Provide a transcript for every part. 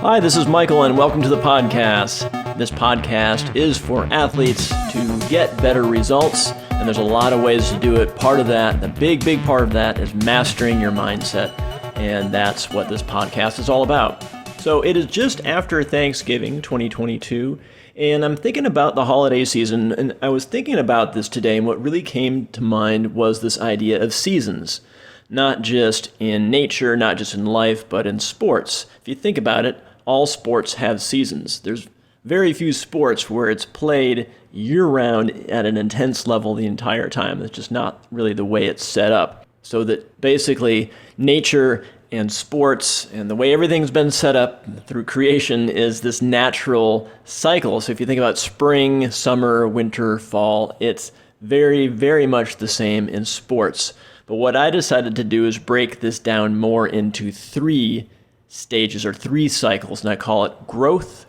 Hi, this is Michael, and welcome to the podcast. This podcast is for athletes to get better results, and there's a lot of ways to do it. Part of that, the big part of that, is mastering your mindset, and that's what this podcast is all about. So it is just after Thanksgiving 2022, and I'm thinking about the holiday season, and I was thinking about this today, and what really came to mind was this idea of seasons. Not just in nature, not just in life, but in sports. If you think about it, all sports have seasons. There's very few sports where it's played year-round at an intense level the entire time. It's just not really the way it's set up. So that basically nature and sports and the way everything's been set up through creation is this natural cycle. So if you think about spring, summer, winter, fall, it's very, very much the same in sports. But what I decided to do is break this down more into three stages or three cycles, and I call it growth,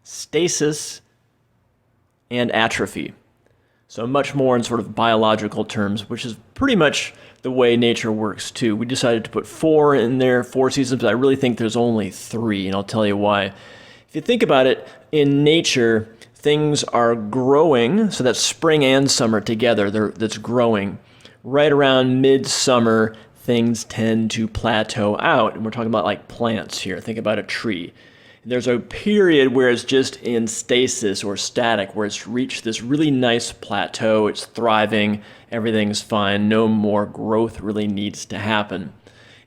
stasis, and atrophy. So much more in sort of biological terms, which is pretty much the way nature works too. We decided to put four in there, 4 seasons, but I really think there's only 3, and I'll tell you why. If you think about it, in nature, things are growing, so that's spring and summer together, that's growing. Right around midsummer, things tend to plateau out. And we're talking about like plants here. Think about a tree. There's a period where it's just in stasis or static, where it's reached this really nice plateau. It's thriving. Everything's fine. No more growth really needs to happen.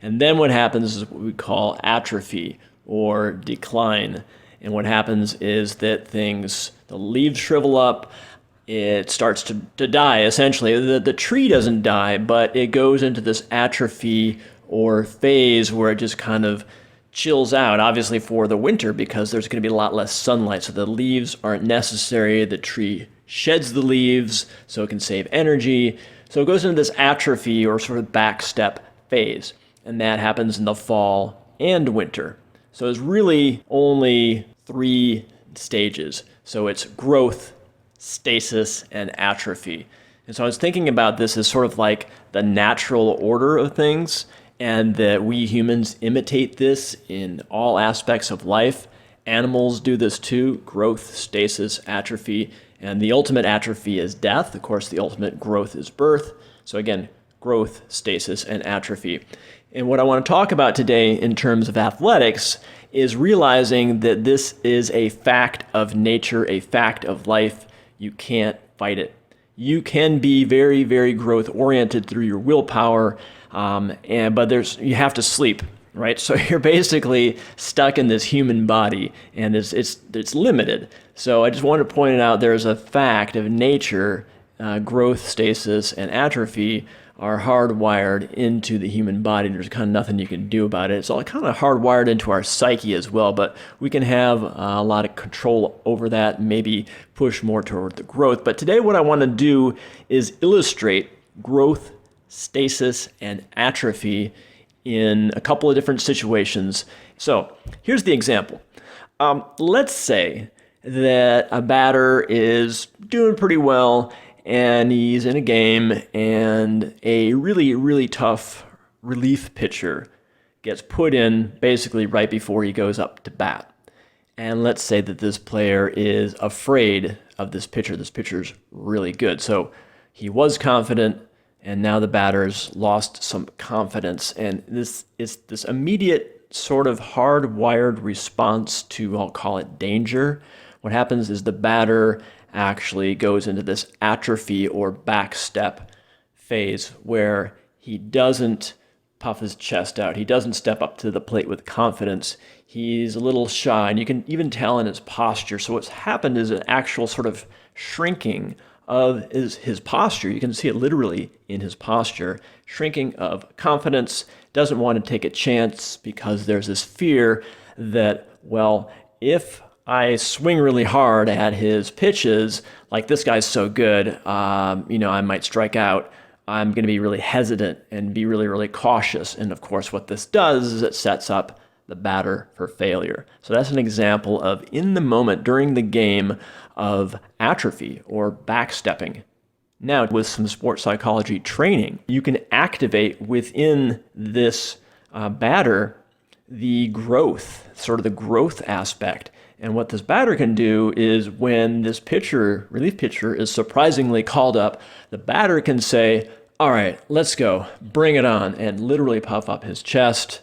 And then what happens is what we call atrophy or decline. And what happens is that the leaves shrivel up. It starts to die, essentially. The tree doesn't die, but it goes into this atrophy or phase where it just kind of chills out, obviously for the winter, because there's going to be a lot less sunlight, so the leaves aren't necessary. The tree sheds the leaves so it can save energy. So it goes into this atrophy or sort of backstep phase, and that happens in the fall and winter. So there's really only 3 stages. So it's growth, stasis, and atrophy. And so I was thinking about this as sort of like the natural order of things, and that we humans imitate this in all aspects of life. Animals do this too: growth, stasis, atrophy, and the ultimate atrophy is death. Of course, the ultimate growth is birth. So again, growth, stasis, and atrophy. And what I want to talk about today in terms of athletics is realizing that this is a fact of nature, a fact of life. You can't fight it. You can be very, very growth oriented through your willpower, but you have to sleep, right? So you're basically stuck in this human body, and it's limited. So I just wanted to point it out. There's a fact of nature. Growth, stasis, and atrophy are hardwired into the human body. There's kind of nothing you can do about it. It's all kind of hardwired into our psyche as well, but we can have a lot of control over that, maybe push more toward the growth. But today what I want to do is illustrate growth, stasis, and atrophy in a couple of different situations. So here's the example. Let's say that a batter is doing pretty well, and he's in a game, and a really, really tough relief pitcher gets put in basically right before he goes up to bat. And let's say that this player is afraid of this pitcher. This pitcher's really good. So he was confident, and now the batter's lost some confidence. And this is this immediate sort of hardwired response to, I'll call it, danger. What happens is the batter actually goes into this atrophy or backstep phase where he doesn't puff his chest out. He doesn't step up to the plate with confidence. He's a little shy, and you can even tell in his posture. So what's happened is an actual sort of shrinking of his posture. You can see it literally in his posture, shrinking of confidence, doesn't want to take a chance because there's this fear that, well, if I swing really hard at his pitches, like this guy's so good, I might strike out. I'm going to be really hesitant and be really, really cautious. And of course, what this does is it sets up the batter for failure. So that's an example of, in the moment, during the game, of atrophy or backstepping. Now, with some sports psychology training, you can activate within this batter the growth, sort of the growth aspect. And what this batter can do is when this pitcher, relief pitcher, is surprisingly called up, the batter can say, all right, let's go, bring it on, and literally puff up his chest,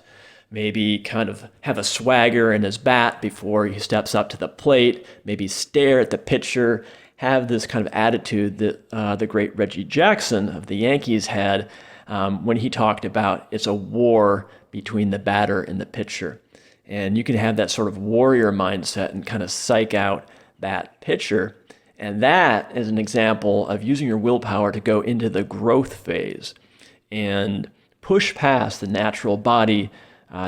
maybe kind of have a swagger in his bat before he steps up to the plate, maybe stare at the pitcher, have this kind of attitude that the great Reggie Jackson of the Yankees had when he talked about it's a war between the batter and the pitcher. And you can have that sort of warrior mindset and kind of psych out that pitcher. And that is an example of using your willpower to go into the growth phase and push past the natural body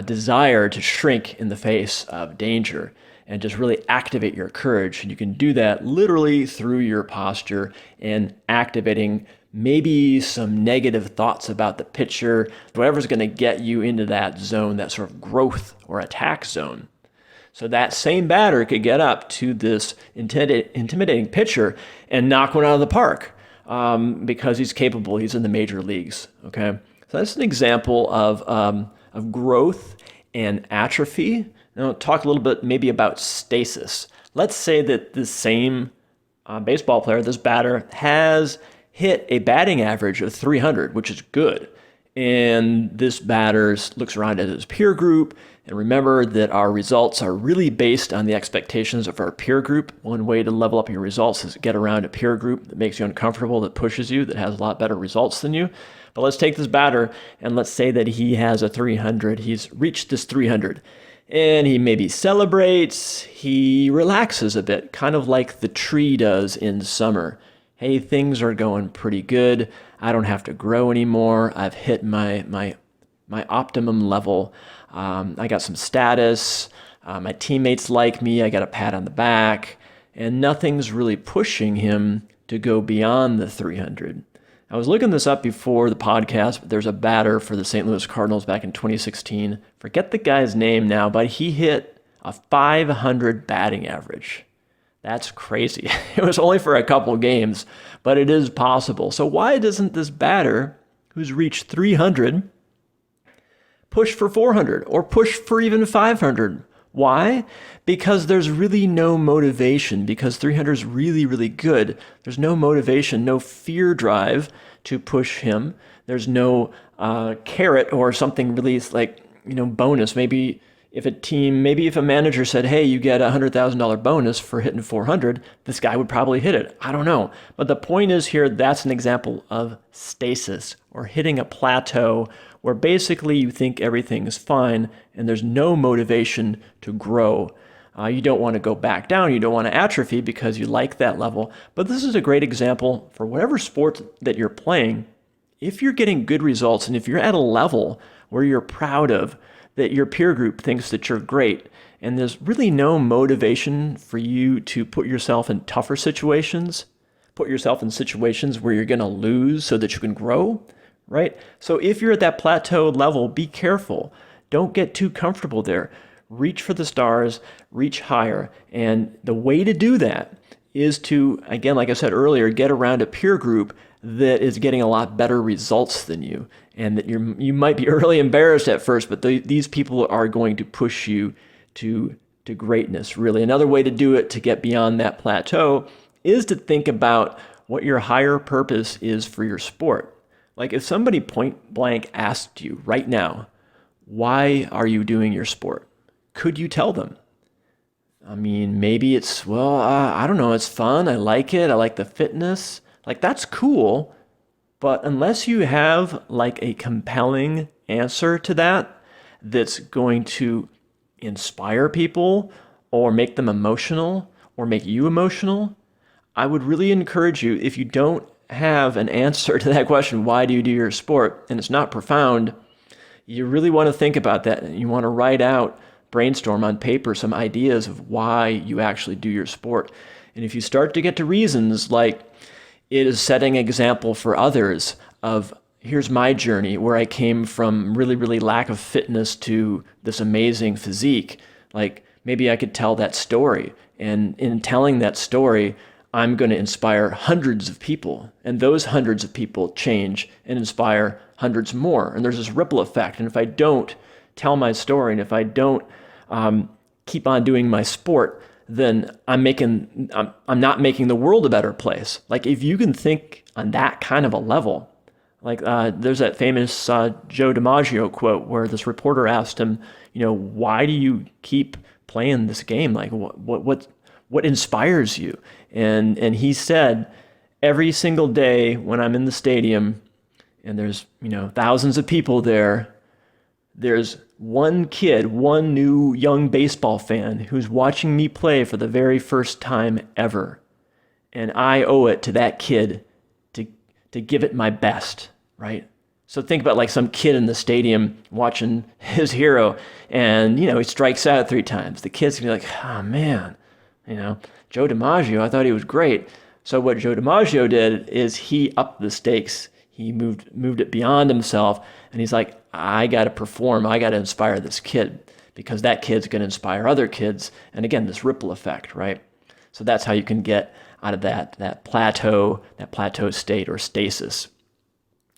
desire to shrink in the face of danger and just really activate your courage. And you can do that literally through your posture and activating maybe some negative thoughts about the pitcher, whatever's going to get you into that zone, that sort of growth or attack zone. So that same batter could get up to this intimidating pitcher and knock one out of the park because he's capable. He's in the major leagues. Okay, so that's an example of growth and atrophy. Now, I'll talk a little bit maybe about stasis. Let's say that this same baseball player, this batter, has hit a batting average of 300, which is good. And this batter looks around at his peer group. And remember that our results are really based on the expectations of our peer group. One way to level up your results is to get around a peer group that makes you uncomfortable, that pushes you, that has a lot better results than you. But let's take this batter and let's say that he has a 300. He's reached this 300. And he maybe celebrates, he relaxes a bit, kind of like the tree does in summer. Hey, things are going pretty good. I don't have to grow anymore. I've hit my optimum level. I got some status. My teammates like me. I got a pat on the back. And nothing's really pushing him to go beyond the 300. I was looking this up before the podcast, but there's a batter for the St. Louis Cardinals back in 2016. Forget the guy's name now, but he hit a 500 batting average. That's crazy. It was only for a couple games, but it is possible. So why doesn't this batter who's reached 300 push for 400 or push for even 500? Why? Because there's really no motivation, because 300 is really, really good. There's no motivation, no fear drive to push him. There's no carrot or something really like, bonus. Maybe if a manager said, hey, you get a $100,000 bonus for hitting 400, this guy would probably hit it. I don't know. But the point is here, that's an example of stasis, or hitting a plateau where basically you think everything is fine and there's no motivation to grow. You don't want to go back down. You don't want to atrophy because you like that level. But this is a great example for whatever sport that you're playing. If you're getting good results and if you're at a level where you're proud of, that your peer group thinks that you're great, and there's really no motivation for you to put yourself in tougher situations, put yourself in situations where you're going to lose so that you can grow, right? So if you're at that plateau level, be careful. Don't get too comfortable there. Reach for the stars, reach higher. And the way to do that is to, again, like I said earlier, get around a peer group that is getting a lot better results than you, and that you might be really embarrassed at first, but these people are going to push you to greatness, really. Another way to do it, to get beyond that plateau, is to think about what your higher purpose is for your sport. Like if somebody point blank asked you right now, why are you doing your sport? Could you tell them? I mean, maybe it's, I don't know, it's fun, I like it, I like the fitness. Like, that's cool, but unless you have like a compelling answer to that that's going to inspire people or make them emotional or make you emotional, I would really encourage you, if you don't have an answer to that question, why do you do your sport, and it's not profound, you really want to think about that. You want to write out, brainstorm on paper some ideas of why you actually do your sport. And if you start to get to reasons like, it is setting example for others of, here's my journey where I came from really, really lack of fitness to this amazing physique. Like maybe I could tell that story. And in telling that story, I'm going to inspire hundreds of people. And those hundreds of people change and inspire hundreds more. And there's this ripple effect. And if I don't tell my story and if I don't keep on doing my sport, then I'm not making the world a better place. Like if you can think on that kind of a level, like there's that famous Joe DiMaggio quote where this reporter asked him, why do you keep playing this game? Like what inspires you? And he said, every single day when I'm in the stadium and there's thousands of people there, there's one kid, one new young baseball fan who's watching me play for the very first time ever. And I owe it to that kid to give it my best, right? So think about like some kid in the stadium watching his hero and, he strikes out 3 times. The kid's gonna be like, oh man, Joe DiMaggio, I thought he was great. So what Joe DiMaggio did is he upped the stakes. He moved it beyond himself, and he's like, I got to perform. I got to inspire this kid because that kid's going to inspire other kids. And again, this ripple effect, right? So that's how you can get out of that plateau state or stasis.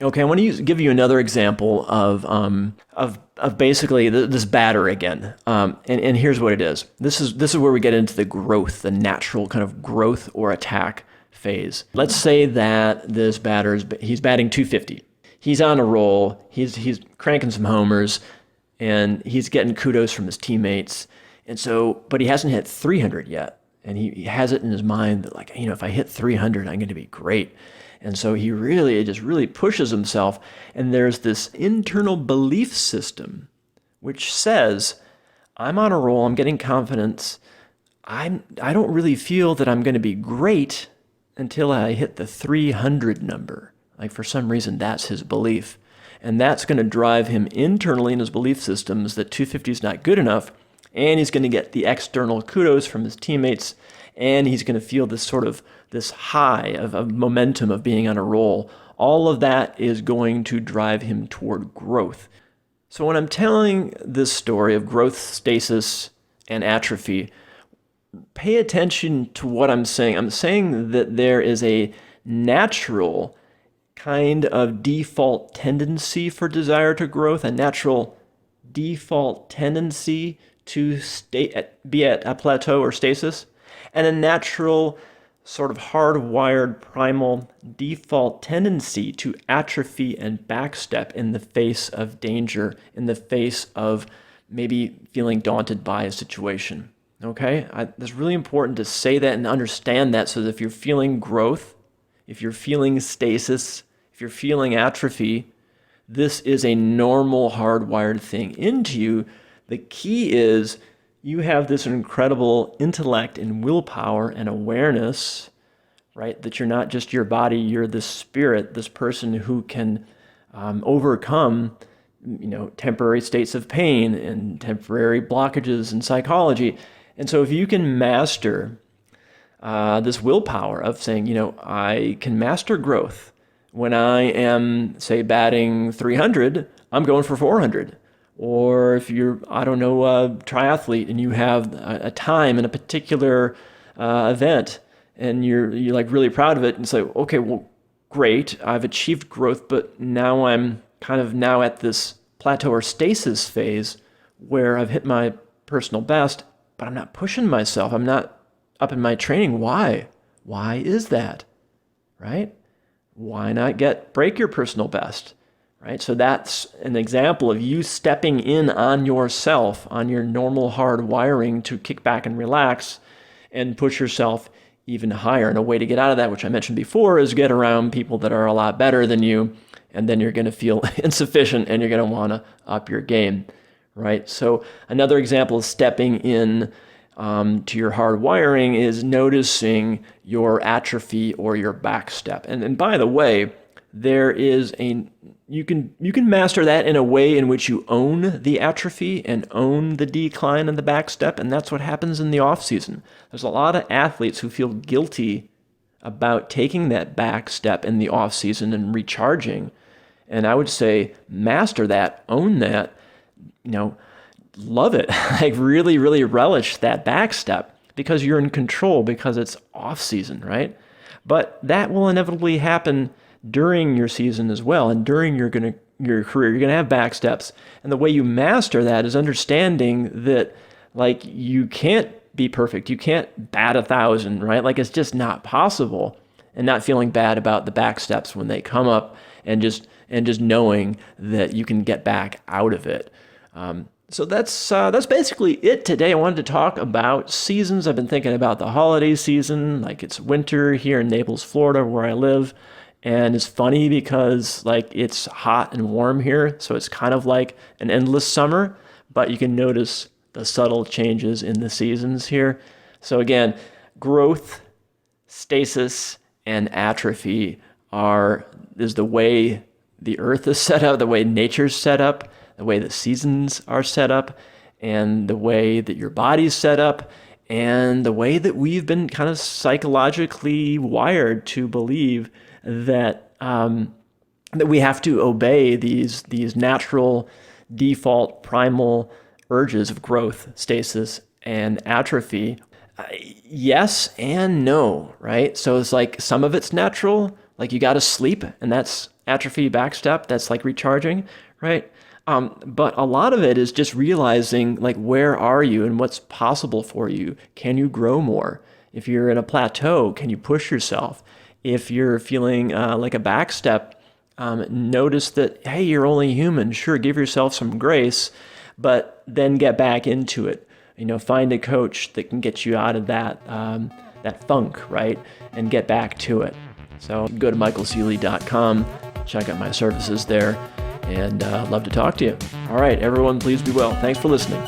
Okay, I want to give you another example of basically this batter again. And here's what it is. This is where we get into the growth, the natural kind of growth or attack phase. Let's say that this batter he's batting 250. He's on a roll. He's cranking some homers, and he's getting kudos from his teammates. And so, but he hasn't hit 300 yet, and he has it in his mind that like, if I hit 300, I'm going to be great. And so he just really pushes himself. And there's this internal belief system which says, I'm on a roll. I'm getting confidence. I don't really feel that I'm going to be great until I hit the 300 number. Like for some reason, that's his belief. And that's going to drive him internally in his belief systems that 250 is not good enough. And he's going to get the external kudos from his teammates. And he's going to feel this high of momentum of being on a roll. All of that is going to drive him toward growth. So when I'm telling this story of growth, stasis, and atrophy, pay attention to what I'm saying. I'm saying that there is a natural kind of default tendency for desire to growth, a natural default tendency to be at a plateau or stasis, and a natural sort of hardwired primal default tendency to atrophy and backstep in the face of danger, in the face of maybe feeling daunted by a situation. Okay? It's really important to say that and understand that so that if you're feeling growth, if you're feeling stasis, if you're feeling atrophy, this is a normal hardwired thing into you. The key is you have this incredible intellect and willpower and awareness, right? That you're not just your body, you're this spirit, this person who can overcome temporary states of pain and temporary blockages in psychology. And so if you can master this willpower of saying, I can master growth. When I am, say, batting 300, I'm going for 400. Or if you're, a triathlete and you have a time in a particular event and you're like really proud of it and say, okay, well, great, I've achieved growth, but now I'm kind of now at this plateau or stasis phase where I've hit my personal best, but I'm not pushing myself. I'm not up in my training. Why? Why is that? Right? Why not break your personal best? Right? So that's an example of you stepping in on yourself, on your normal hard wiring to kick back and relax and push yourself even higher. And a way to get out of that, which I mentioned before, is get around people that are a lot better than you, and then you're going to feel insufficient and you're going to want to up your game. Right? So another example of stepping in to your hard wiring is noticing your atrophy or your backstep. And by the way, there is you can master that in a way in which you own the atrophy and own the decline and the backstep, and that's what happens in the off season. There's a lot of athletes who feel guilty about taking that back step in the off season and recharging. And I would say master that, own that, love it. Like really, really relish that back step because you're in control, because it's off season, right? But that will inevitably happen during your season as well. And during your career. You're going to have back steps. And the way you master that is understanding that like you can't be perfect. You can't bat 1,000, right? Like it's just not possible. And not feeling bad about the back steps when they come up, and just knowing that you can get back out of it. So that's basically it today. I wanted to talk about seasons. I've been thinking about the holiday season, like it's winter here in Naples, Florida, where I live. And it's funny because like it's hot and warm here, so it's kind of like an endless summer, but you can notice the subtle changes in the seasons here. So again, growth, stasis, and atrophy is the way the earth is set up, the way nature's set up, the way the seasons are set up, and the way that your body's set up, and the way that we've been kind of psychologically wired to believe that that we have to obey these natural, default, primal urges of growth, stasis, and atrophy. Yes and no, right? So it's like some of it's natural, like you got to sleep, and that's atrophy backstep. That's like recharging, right? But a lot of it is just realizing like where are you and what's possible for you. Can you grow more? If you're in a plateau, can you push yourself? If you're feeling like a backstep, notice that, hey, you're only human. Sure, give yourself some grace, but then get back into it. Find a coach that can get you out of that funk, right? And get back to it. So go to michaelceely.com, check out my services there, and I'd love to talk to you. All right, everyone, please be well. Thanks for listening.